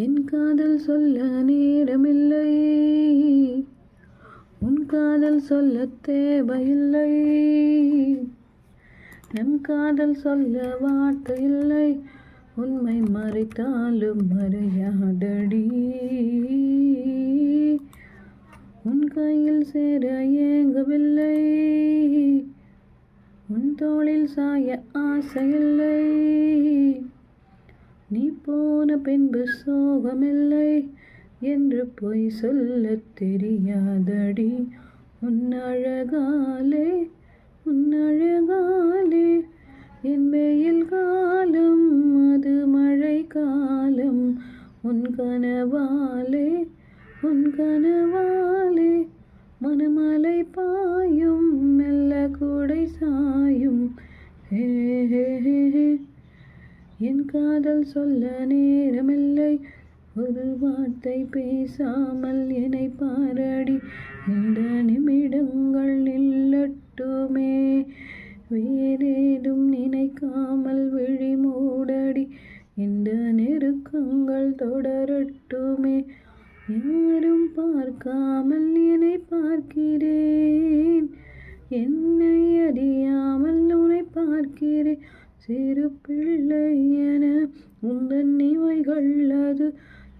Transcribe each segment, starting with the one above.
என் காதல் சொல்ல நேரமில்லை, உன் காதல் சொல்ல தேவையில்லை. நம் காதல் சொல்ல வார்த்தை இல்லை, உண்மை மறைத்தாலும் மறையாதடி. உன் கையில் சேர ஏங்கவில்லை, உன் தோளில் சாய ஆசையில்லை. நீ போன பின்பு சோகமில்லை என்று பொய் சொல்ல தெரியாதடி. உன் அழகாலே என் வெயில் காலம் அது மழை காலம். உன் கனவாலே மனமலை பாயும், மெல்ல கூடை சாயும். ஹே ஹே ஹே ஹே. என் காதல் சொல்ல நேரமில்லை, ஒரு வார்த்தை பேசாமல் என்னை பாரடி. இந்த நிமிடங்கள் நில்லட்டுமே, வேறேதும் நினைக்காமல் விழி மூடடி. இந்த நெருக்கங்கள் தொடரட்டுமே, யாரும் பார்க்காமல் என்னை பார்க்கிறேன். என்னை அறியாமல் உன்னை பார்க்கிறேன். சிறு பிள்ளை என உந்தன் நினைவுகள் அது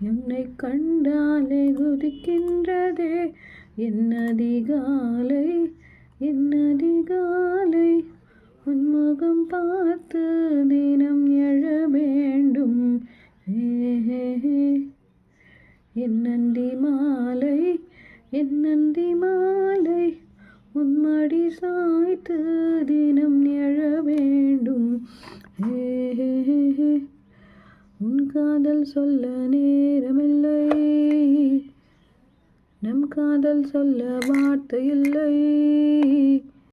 என்னை கண்டாலே குதிக்கின்றதே. என் அதிகாலை உன் முகம் பார்த்து தினம் எழ வேண்டும். என் நந்தி மாலை உன் மடி சாய்த்து தினம் எழ வேண்டும். உன் காதல் சொல்ல நேரமில்லை, நம் காதல் சொல்ல வார்த்தை இல்லை.